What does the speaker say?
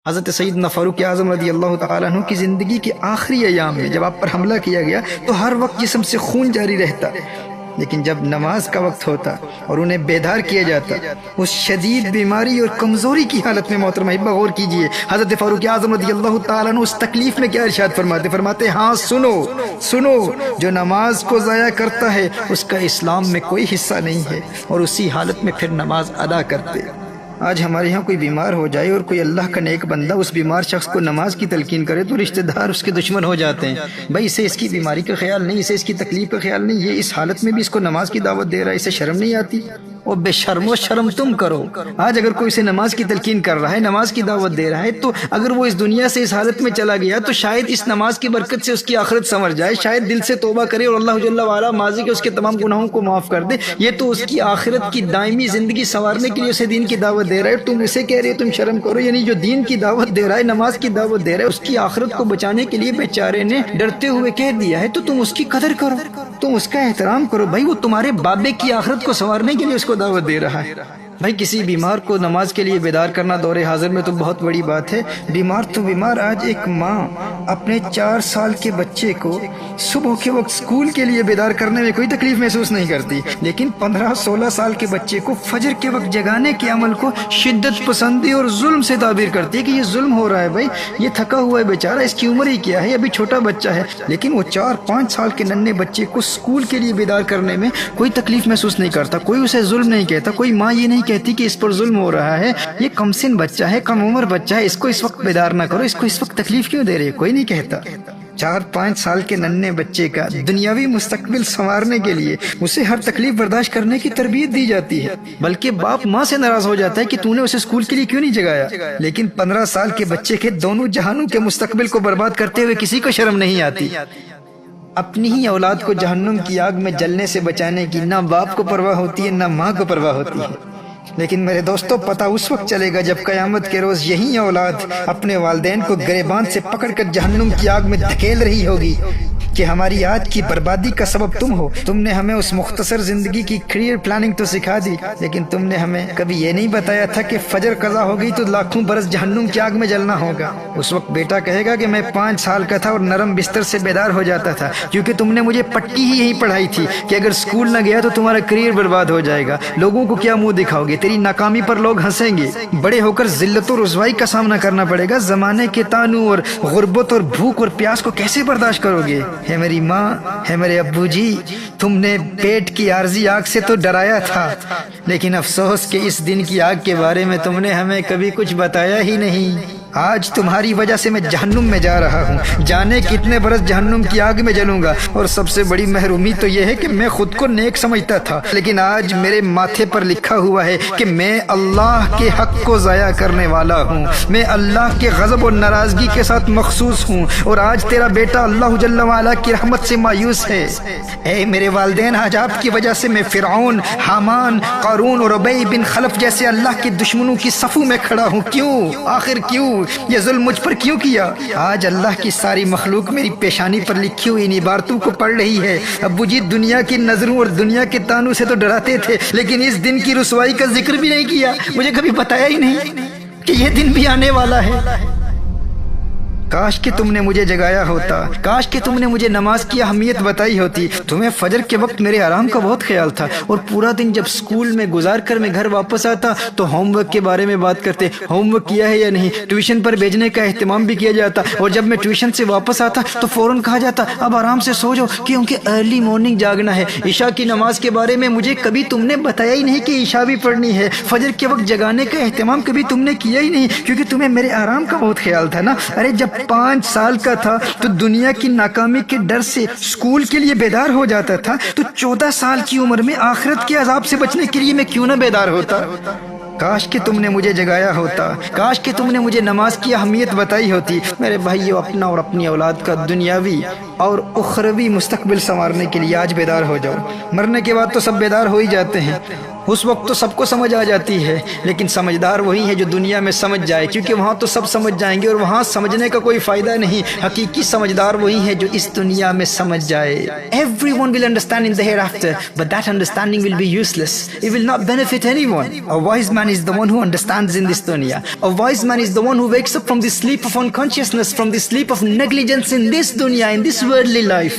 حضرت سیدنا فاروق اعظم رضی اللہ تعالیٰ عنہ کی زندگی کے آخری ایام میں جب آپ پر حملہ کیا گیا تو ہر وقت جسم سے خون جاری رہتا، لیکن جب نماز کا وقت ہوتا اور انہیں بیدار کیا جاتا اس شدید بیماری اور کمزوری کی حالت میں، محترم احبہ غور کیجئے حضرت فاروق اعظم رضی اللہ تعالیٰ عنہ اس تکلیف میں کیا ارشاد فرماتے ہاں سنو، جو نماز کو ضائع کرتا ہے اس کا اسلام میں کوئی حصہ نہیں ہے، اور اسی حالت میں پھر نماز ادا کرتے۔ آج ہمارے ہاں کوئی بیمار ہو جائے اور کوئی اللہ کا نیک بندہ اس بیمار شخص کو نماز کی تلقین کرے تو رشتہ دار اس کے دشمن ہو جاتے ہیں۔ بھائی اسے اس کی بیماری کا خیال نہیں، اسے اس کی تکلیف کا خیال نہیں، یہ اس حالت میں بھی اس کو نماز کی دعوت دے رہا ہے، اسے شرم نہیں آتی؟ اور بے شرم و شرم تم کرو۔ آج اگر کوئی اسے نماز کی تلقین کر رہا ہے، نماز کی دعوت دے رہا ہے، تو اگر وہ اس دنیا سے اس حالت میں چلا گیا تو شاید اس نماز کی برکت سے اس کی آخرت سنور جائے، شاید دل سے توبہ کرے اور اللہ جل وعلا ماضی کے اس کے تمام گناہوں کو معاف کر دے۔ یہ تو اس کی آخرت کی دائمی زندگی سنوارنے کے لیے اسے دین کی دعوت دے رہا ہے، تم اسے کہہ رہے ہو تم شرم کرو۔ یعنی جو دین کی دعوت دے رہا ہے، نماز کی دعوت دے رہا ہے، اس کی آخرت کو بچانے کے لیے بیچارے نے ڈرتے ہوئے کہہ دیا ہے تو تم اس کی قدر کرو، تم اس کا احترام کرو۔ بھائی وہ تمہارے بابے کی آخرت کو سنوارنے کے لیے اس کو دعوت دے رہا ہے۔ بھائی کسی بیمار کو نماز کے لیے بیدار کرنا دور حاضر میں تو بہت بڑی بات ہے۔ بیمار تو بیمار، آج ایک ماں اپنے 4 سال کے بچے کو صبح کے وقت اسکول کے لیے بیدار کرنے میں کوئی تکلیف محسوس نہیں کرتی، لیکن 15-16 سال کے بچے کو فجر کے وقت جگانے کے عمل کو شدت پسندی اور ظلم سے تعبیر کرتی ہے کہ یہ ظلم ہو رہا ہے۔ بھائی یہ تھکا ہوا ہے بیچارہ، اس کی عمر ہی کیا ہے، ابھی چھوٹا بچہ ہے، لیکن وہ 4-5 سال کے ننھے بچے کو اسکول کے لیے بیدار کرنے میں کوئی تکلیف محسوس نہیں کرتا، کوئی اسے ظلم نہیں کہتا، کوئی ماں یہ نہیں کہتی کہ اس پر ظلم ہو رہا ہے، یہ کم سن بچہ ہے، کم عمر بچہ ہے، اس کو اس وقت بیدار نہ کرو، اس کو اس وقت تکلیف کیوں دے رہے، کوئی نہیں کہتا۔ 4-5 سال کے ننھے بچے کا دنیاوی مستقبل سنوارنے کے لیے اسے ہر تکلیف برداشت کرنے کی تربیت دی جاتی ہے، بلکہ باپ ماں سے ناراض ہو جاتا ہے کہ تو نے اسے اسکول کے لیے کیوں نہیں جگایا، لیکن 15 سال کے بچے کے دونوں جہانوں کے مستقبل کو برباد کرتے ہوئے کسی کو شرم نہیں آتی۔ اپنی ہی اولاد کو جہنم کی آگ میں جلنے سے بچانے کی نہ باپ کو پرواہ ہوتی ہے نہ ماں کو پرواہ ہوتی ہے۔ لیکن میرے دوستو پتہ اس وقت چلے گا جب قیامت کے روز یہی اولاد اپنے والدین کو گریبان سے پکڑ کر جہنم کی آگ میں دھکیل رہی ہوگی کہ ہماری آج کی بربادی کا سبب تم ہو، تم نے ہمیں اس مختصر زندگی کی کیریئر پلاننگ تو سکھا دی، لیکن تم نے ہمیں کبھی یہ نہیں بتایا تھا کہ فجر قضا ہو گئی تو لاکھوں برس جہنم کی آگ میں جلنا ہوگا۔ اس وقت بیٹا کہے گا کہ میں 5 سال کا تھا اور نرم بستر سے بیدار ہو جاتا تھا، کیونکہ تم نے مجھے پٹی ہی یہی پڑھائی تھی کہ اگر اسکول نہ گیا تو تمہارا کیریئر برباد ہو جائے گا، لوگوں کو کیا منہ دکھاؤ گے، تیری ناکامی پر لوگ ہنسیں گے، بڑے ہو کر ذلت و رسوائی کا سامنا کرنا پڑے گا، زمانے کے تانوں اور غربت اور بھوک اور پیاس کو کیسے برداشت کرو گے؟ ہے میری ماں، ہے میرے ابو جی، تم نے پیٹ کی عارضی آگ سے تو ڈرایا تھا، لیکن افسوس کہ اس دن کی آگ کے بارے میں تم نے ہمیں کبھی کچھ بتایا ہی نہیں۔ آج تمہاری وجہ سے میں جہنم میں جا رہا ہوں، جانے کتنے برس جہنم کی آگ میں جلوں گا، اور سب سے بڑی محرومی تو یہ ہے کہ میں خود کو نیک سمجھتا تھا، لیکن آج میرے ماتھے پر لکھا ہوا ہے کہ میں اللہ کے حق کو ضائع کرنے والا ہوں، میں اللہ کے غضب اور ناراضگی کے ساتھ مخصوص ہوں، اور آج تیرا بیٹا اللہ جل وعلا کی رحمت سے مایوس ہے۔ اے میرے والدین، آج آپ کی وجہ سے میں فرعون، حامان، قارون اور ابی بن خلف جیسے اللہ کے دشمنوں کی صفوں میں کھڑا ہوں۔ کیوں؟ آخر کیوں؟ یہ ظلم مجھ پر کیوں کیا؟ آج اللہ کی ساری مخلوق میری پیشانی پر لکھی ہوئی ان عبارتوں کو پڑھ رہی ہے۔ ابو جی دنیا کی نظروں اور دنیا کے تانوں سے تو ڈراتے تھے، لیکن اس دن کی رسوائی کا ذکر بھی نہیں کیا، مجھے کبھی بتایا ہی نہیں کہ یہ دن بھی آنے والا ہے۔ کاش کہ تم نے مجھے جگایا ہوتا، کاش کہ تم نے مجھے نماز کی اہمیت بتائی ہوتی۔ تمہیں فجر کے وقت میرے آرام کا بہت خیال تھا، اور پورا دن جب اسکول میں گزار کر میں گھر واپس آتا تو ہوم ورک کے بارے میں بات کرتے، ہوم ورک کیا ہے یا نہیں، ٹیوشن پر بھیجنے کا اہتمام بھی کیا جاتا، اور جب میں ٹیوشن سے واپس آتا تو فوراً کہا جاتا اب آرام سے سو جاؤ کیونکہ ارلی مارننگ جاگنا ہے۔ عشاء کی نماز کے بارے میں مجھے کبھی تم نے بتایا ہی نہیں کہ عشاء بھی پڑھنی ہے۔ فجر کے وقت جگانے کا اہتمام کبھی تم نے کیا ہی نہیں، کیونکہ تمہیں میرے آرام کا بہت خیال تھا نا۔ ارے جب 5 سال کا تھا تو دنیا کی ناکامی کے ڈر سے اسکول کے لیے بیدار ہو جاتا تھا، تو 14 سال کی عمر میں آخرت کے عذاب سے بچنے کے لیے میں کیوں نہ بیدار ہوتا؟ کاش کہ تم نے مجھے جگایا ہوتا، کاش کہ تم نے مجھے نماز کی اہمیت بتائی ہوتی۔ میرے بھائیو، اپنا اور اپنی اولاد کا دنیاوی اور اخروی مستقبل سنوارنے کے لیے آج بیدار ہو جاؤ۔ مرنے کے بعد تو سب بیدار ہو ہی جاتے ہیں، اس وقت تو سب کو سمجھ آ جاتی ہے، لیکن سمجھدار وہی ہے جو دنیا میں سمجھ جائے، کیونکہ وہاں تو سب سمجھ جائیں گے اور وہاں سمجھنے کا کوئی فائدہ نہیں۔ حقیقی سمجھدار وہی ہے جو اس دنیا میں سمجھ جائے۔ Everyone will understand in the hereafter, but that understanding will be useless. It will not benefit anyone. A wise man is the one who understands in this dunya. A wise man is the one who wakes up from the sleep of unconsciousness, from the sleep of negligence in this dunya, in this worldly life.